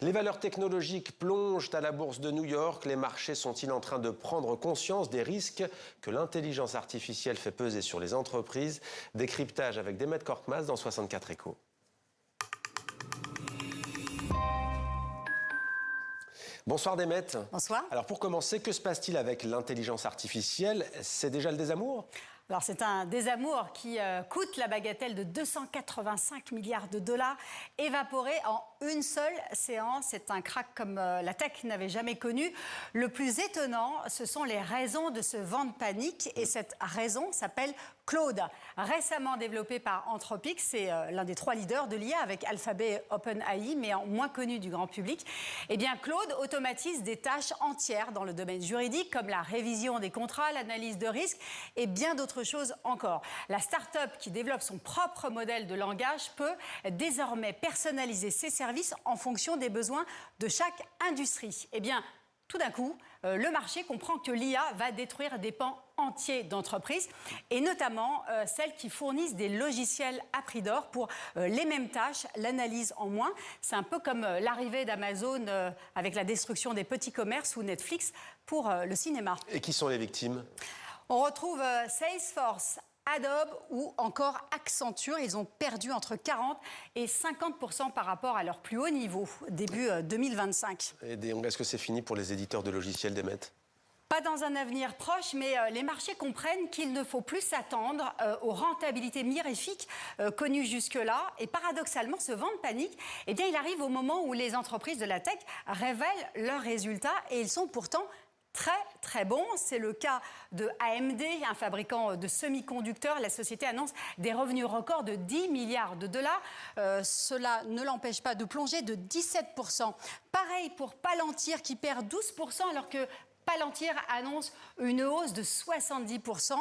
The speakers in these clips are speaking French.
Les valeurs technologiques plongent à la bourse de New York. Les marchés sont-ils en train de prendre conscience des risques que l'intelligence artificielle fait peser sur les entreprises? Décryptage avec Demet Korkmaz dans 64 Échos. Bonsoir Demet. Bonsoir. Alors pour commencer, que se passe-t-il avec l'intelligence artificielle? C'est déjà le désamour? Alors c'est un désamour qui coûte la bagatelle de 285 milliards de dollars, évaporé en une seule séance. C'est un crack comme la tech n'avait jamais connu. Le plus étonnant, ce sont les raisons de ce vent de panique. Et cette raison s'appelle Claude, récemment développé par Anthropic. C'est l'un des 3 leaders de l'IA avec Alphabet et OpenAI, mais moins connu du grand public. Eh bien, Claude automatise des tâches entières dans le domaine juridique, comme la révision des contrats, l'analyse de risques et bien d'autres choses encore. La start-up qui développe son propre modèle de langage peut désormais personnaliser ses services en fonction des besoins de chaque industrie. Eh bien, tout d'un coup, le marché comprend que l'IA va détruire des pans entiers d'entreprises, et notamment celles qui fournissent des logiciels à prix d'or pour les mêmes tâches, l'analyse en moins. C'est un peu comme l'arrivée d'Amazon avec la destruction des petits commerces ou Netflix pour le cinéma. Et qui sont les victimes? On retrouve Salesforce, Adobe ou encore Accenture. Ils ont perdu entre 40 et 50% par rapport à leur plus haut niveau, début 2025. Et est-ce que c'est fini pour les éditeurs de logiciels, Demet? Pas dans un avenir proche, mais les marchés comprennent qu'il ne faut plus s'attendre aux rentabilités mirifiques connues jusque-là. Et paradoxalement, ce vent de panique, eh bien, il arrive au moment où les entreprises de la tech révèlent leurs résultats, et ils sont pourtant très bon. C'est le cas de AMD, un fabricant de semi-conducteurs. La société annonce des revenus records de 10 milliards de dollars. Cela ne l'empêche pas de plonger de 17%. Pareil pour Palantir qui perd 12% alors que Palantir annonce une hausse de 70%.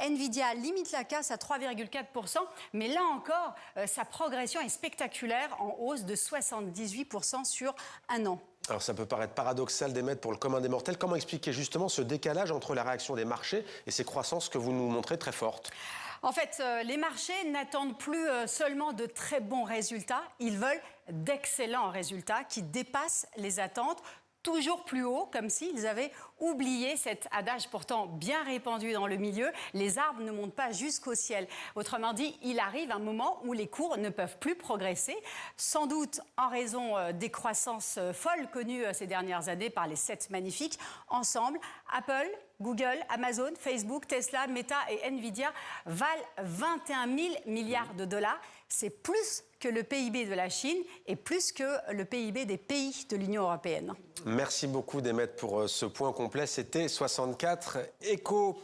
Nvidia limite la casse à 3,4%. Mais là encore, sa progression est spectaculaire, en hausse de 78% sur un an. Alors ça peut paraître paradoxal d'émettre pour le commun des mortels. Comment expliquer justement ce décalage entre la réaction des marchés et ces croissances que vous nous montrez très fortes? En fait, les marchés n'attendent plus seulement de très bons résultats, ils veulent d'excellents résultats qui dépassent les attentes. Toujours plus haut, comme s'ils avaient oublié cet adage pourtant bien répandu dans le milieu, les arbres ne montent pas jusqu'au ciel. Autrement dit, il arrive un moment où les cours ne peuvent plus progresser, sans doute en raison des croissances folles connues ces dernières années par les 7 magnifiques. Ensemble, Apple, Google, Amazon, Facebook, Tesla, Meta et Nvidia valent 21 000 milliards de dollars. C'est plus que le PIB de la Chine et plus que le PIB des pays de l'Union européenne. Merci beaucoup Demet pour ce point complet. C'était 64 Échos.